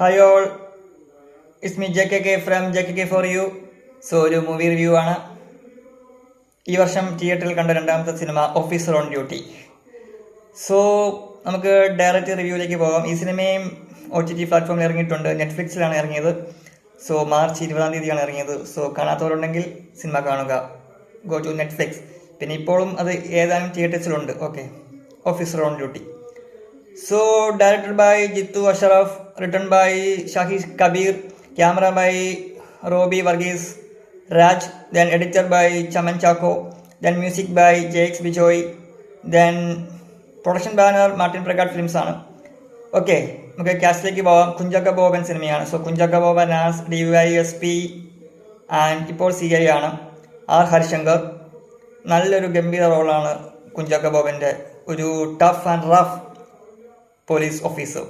Hi all, it's me JKK from JKK for you. So ഒരു movie review ആണ്. ഈ വർഷം തിയേറ്ററിൽ കണ്ട രണ്ടാമത്തെ cinema officer on duty. So നമുക്ക് ഡയറക്റ്റ് റിവ്യൂയിലേക്ക് പോകാം. ഈ സിനിമയും OTT പ്ലാറ്റ്ഫോമിൽ ഇറങ്ങിയിട്ടുണ്ട്. നെറ്റ്ഫ്ലിക്സിലാണ് ഇറങ്ങിയത്. സോ മാർച്ച് 20 ഇറങ്ങിയത്. സോ കാണാത്തവരുണ്ടെങ്കിൽ സിനിമ കാണുക. Go to Netflix. പിന്നെ ഇപ്പോഴും അത് ഏതാനും തിയേറ്റേഴ്സിലുണ്ട്. Okay, officer on duty. So directed by Jittu Ashraf, written by Shahid Kabir, camera by Robbie Varghese Raj, then editor by Chaman Chako, then music by JX Bijoy, then production banner Martin Prakat Films ആണ്. Okay, നമുക്ക് കാസ്റ്റിലേക്ക് പോവാം. കുഞ്ചാക്ക ബോബൻ സിനിമയാണ്. So Kunchacko Boban as DYSP and ഇപ്പോൾ CI ആണ്. R Harishankar. നല്ലൊരു ഗംഭീര റോളാണ് കുഞ്ചാക്ക ബോബൻ്റെ. ഒരു tough and rough police officer.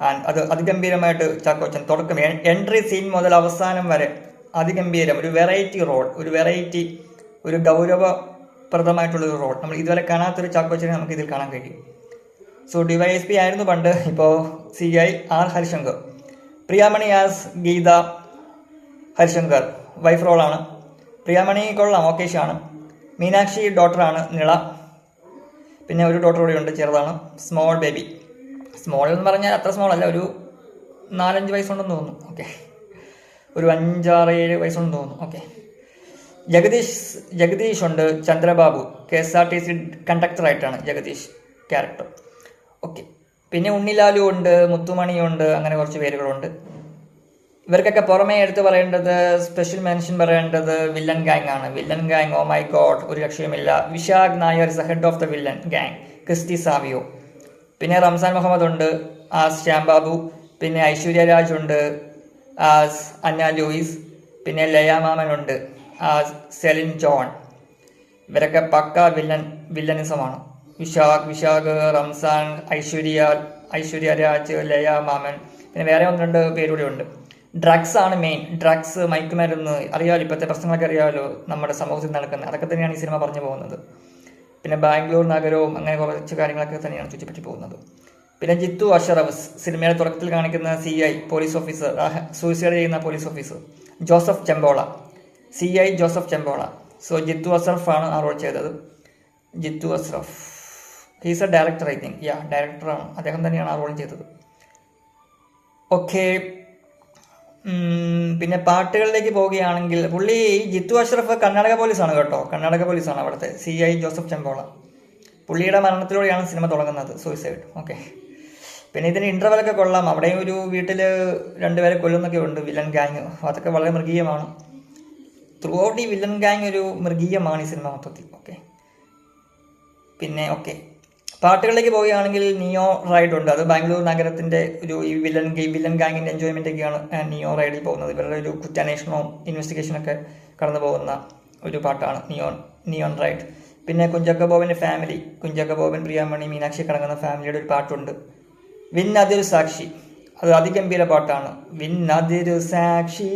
And അത് അതിഗംഭീരമായിട്ട് ചാക്കോച്ചൻ തുടക്കം എൻട്രി സീൻ മുതൽ അവസാനം വരെ അതിഗംഭീരം. ഒരു വെറൈറ്റി റോൾ, ഒരു ഗൗരവപ്രദമായിട്ടുള്ളൊരു റോൾ. നമ്മൾ ഇതുവരെ കാണാത്തൊരു ചാക്കോച്ചനെ നമുക്ക് ഇതിൽ കാണാൻ കഴിയും. സോ DYSP ആയിരുന്നു പണ്ട്, ഇപ്പോൾ CI R Harishankar. Priyamani as Geetha Harishankar, wife റോളാണ്. പ്രിയാമണി കൊള്ളാം, ഓക്കേഷാണ്. മീനാക്ഷി ഡോട്ടറാണ്, നിള. പിന്നെ ഒരു ഡോട്ടർ കൂടെ ഉണ്ട്, ചെറുതാണ്, സ്മോൾ ബേബി. സ്മോൾ എന്ന് പറഞ്ഞാൽ അത്ര സ്മോൾ അല്ല, ഒരു 4-5 വയസ്സുണ്ടെന്ന് തോന്നുന്നു. ഓക്കെ, ഒരു 5-6-7 വയസ്സുണ്ടെന്ന് തോന്നുന്നു. ഓക്കെ, ജഗദീഷ് ഉണ്ട്. ചന്ദ്രബാബു KSRTC കണ്ടക്ടറായിട്ടാണ് ജഗദീഷ് ക്യാരക്ടർ. ഓക്കെ, പിന്നെ ഉണ്ണിലാലു ഉണ്ട്, മുത്തുമണിയുണ്ട്, അങ്ങനെ കുറച്ച് പേരുകളുണ്ട്. ഇവർക്കൊക്കെ പുറമേ എടുത്ത് പറയേണ്ടത്, സ്പെഷ്യൽ മെൻഷൻ പറയേണ്ടത് വില്ലൻ ഗാങ് ആണ്. Villain gang, oh my god, ഒരു രക്ഷയുമില്ല. Vishak Nair is the head of the villain gang. Christy Savio. പിന്നെ റംസാൻ മുഹമ്മദ് ഉണ്ട് ആസ് ശ്യാം ബാബു. പിന്നെ ഐശ്വര്യ രാജ് ഉണ്ട് ആസ് അന്ന ലൂയിസ്. പിന്നെ ലയ മാമൻ ഉണ്ട് ആസ് സെലിൻ ജോൺ. ഇവരൊക്കെ പക്ക വില്ലനിസമാണ്. വിശാഖ്, റംസാൻ, ഐശ്വര്യ രാജ്, ലയ മാമൻ. പിന്നെ വേറെ 1-2 പേരൂടെ ഉണ്ട്. ഡ്രഗ്സ് ആണ് മെയിൻ. ഡ്രഗ്സ്, മയക്കുമരുന്ന്, അറിയാമല്ലോ ഇപ്പോഴത്തെ പ്രശ്നങ്ങളൊക്കെ അറിയാമല്ലോ നമ്മുടെ സമൂഹത്തിൽ നടക്കുന്നത്. അതൊക്കെ തന്നെയാണ് ഈ സിനിമ പറഞ്ഞു പോകുന്നത്. പിന്നെ ബാംഗ്ലൂർ നഗരവും അങ്ങനെ കുറച്ച് കാര്യങ്ങളൊക്കെ തന്നെയാണ് ചുറ്റിപ്പറ്റി പോകുന്നത്. പിന്നെ ജിത്തു അഷറഫ്, സിനിമയുടെ തുടക്കത്തിൽ കാണിക്കുന്ന CI പോലീസ് ഓഫീസർ, സൂയിസൈഡ് ചെയ്യുന്ന police officer. Joseph Chempola, CI Joseph Chempola. So Jithu Ashraf ആണ് ആ റോൾ ചെയ്തത്. Jithu Ashraf he's a director, I think. ഡയറക്ടറാണ്, അദ്ദേഹം തന്നെയാണ് ആ റോൾ ചെയ്തത്. ഓക്കെ, പിന്നെ പാട്ടുകളിലേക്ക് പോവുകയാണെങ്കിൽ, പുള്ളി ജിത്തു അഷ്റഫ് കർണാടക പോലീസാണ് കേട്ടോ. കർണാടക പോലീസാണ് അവിടുത്തെ. CI ജോസഫ് ചെമ്പോള. പുള്ളിയുടെ മരണത്തിലൂടെയാണ് സിനിമ തുടങ്ങുന്നത്, സൂയിസൈഡ്. ഓക്കെ, പിന്നെ ഇതിന് ഇൻ്റർവെലൊക്കെ കൊള്ളാം. അവിടെയും ഒരു വീട്ടിൽ 2 പേരെ കൊല്ലുന്നൊക്കെ ഉണ്ട്, വില്ലൻ ഗാങ്. അതൊക്കെ വളരെ മൃഗീയമാണ്. ത്രൂ ഔട്ട് ഈ വില്ലൻ ഗാങ് ഒരു മൃഗീയമാണ് ഈ സിനിമ മൊത്തത്തിൽ. ഓക്കെ, പിന്നെ പാട്ടുകളിലേക്ക് പോവുകയാണെങ്കിൽ നിയോ റൈഡ് ഉണ്ട്. അത് ബാംഗ്ലൂർ നഗരത്തിൻ്റെ ഒരു ഈ വില്ലൻ ഗാങ്ങിൻ്റെ എൻജോയ്മെൻറ്റൊക്കെയാണ് നിയോ റൈഡിൽ പോകുന്നത്. ഇവരുടെ ഒരു കുറ്റാന്വേഷണവും ഇൻവെസ്റ്റിഗേഷനൊക്കെ കടന്നു പോകുന്ന ഒരു പാട്ടാണ് നിയോൺ റൈഡ്. പിന്നെ കുഞ്ചാക്ക ബോബൻ്റെ ഫാമിലി, കുഞ്ചാക്ക ബോബൻ, പ്രിയാമണി, മീനാക്ഷി കടങ്ങുന്ന ഫാമിലിയുടെ ഒരു പാട്ടുണ്ട്, വിൻ അതൊരു സാക്ഷി. അത് അതിഗംഭീര പാട്ടാണ്. വിൻ അതൊരു സാക്ഷി,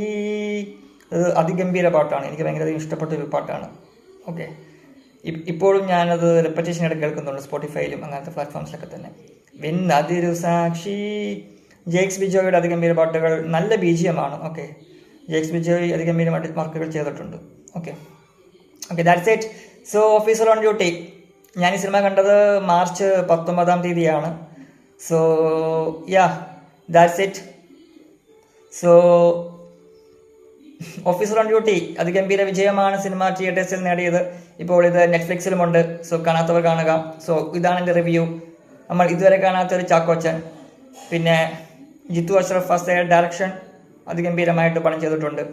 അത് അതിഗംഭീര പാട്ടാണ്. എനിക്ക് ഭയങ്കര ഇഷ്ടപ്പെട്ട ഒരു പാട്ടാണ്. ഓക്കെ, ഇപ്പോഴും ഞാനത് റെപ്പറ്റേഷനായിട്ട് കേൾക്കുന്നുണ്ട്, സ്പോട്ടിഫൈയിലും അങ്ങനത്തെ പ്ലാറ്റ്ഫോംസിലൊക്കെ തന്നെ. വിൻ അതൊരു സാക്ഷി. JX ബിജോയുടെ അതിഗംഭീര പാട്ടുകൾ, നല്ല BGM ആണ്. ഓക്കെ, JX ബിജോയ് അതിഗംഭീരമായിട്ട് വർക്കുകൾ ചെയ്തിട്ടുണ്ട്. Okay, that's it. So officer on duty, ഞാൻ ഈ സിനിമ കണ്ടത് March 19 so that's it. So officer on duty അതിഗംഭീര വിജയമാണ് സിനിമ തിയേറ്റേഴ്സിൽ നേടിയത്. ഇപ്പോൾ ഇത് നെറ്റ്ഫ്ലിക്സിലുമുണ്ട്. സോ കാണാത്തവർ കാണുക. സോ ഇതാണ് എൻ്റെ റിവ്യൂ. നമ്മൾ ഇതുവരെ കാണാത്തൊരു ചാക്കോച്ചൻ. പിന്നെ ജിത്തു അഷ്റഫ് ഫസ്റ്റ് ഡയറക്ഷൻ അതിഗംഭീരമായിട്ട് പണം ചെയ്തിട്ടുണ്ട്.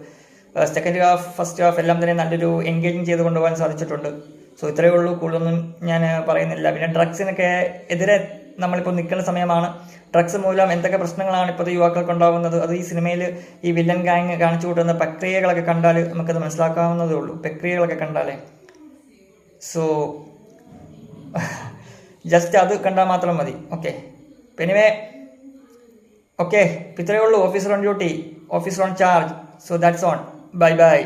സെക്കൻഡ് ഹാഫ്, ഫസ്റ്റ് ഹാഫ് എല്ലാം തന്നെ നല്ലൊരു എൻഗേജിങ് ചെയ്ത് കൊണ്ടുപോകാൻ സാധിച്ചിട്ടുണ്ട്. സോ ഇത്രയേ ഉള്ളൂ, കൂടുതലൊന്നും ഞാൻ പറയുന്നില്ല. പിന്നെ ഡ്രഗ്സിനൊക്കെ എതിരെ നമ്മളിപ്പോൾ നിൽക്കുന്ന സമയമാണ്. ഡ്രഗ്സ് മൂലം എന്തൊക്കെ പ്രശ്നങ്ങളാണ് ഇപ്പോഴത്തെ യുവാക്കൾക്ക് ഉണ്ടാകുന്നത്, അത് ഈ സിനിമയിൽ ഈ വില്ലൻ ഗാങ് കാണിച്ചു കൂട്ടുന്ന പ്രക്രിയകളൊക്കെ കണ്ടാൽ നമുക്കത് മനസ്സിലാക്കാവുന്നതേ ഉള്ളൂ. പ്രക്രിയകളൊക്കെ കണ്ടാലേ. സോ ജസ്റ്റ് അത് കണ്ടാൽ മാത്രം മതി. ഓക്കെ, എനിവേ, ഓക്കെ, ഇത്രയേ ഉള്ളൂ. Officer on duty, officer on charge. So that's on. Bye bye.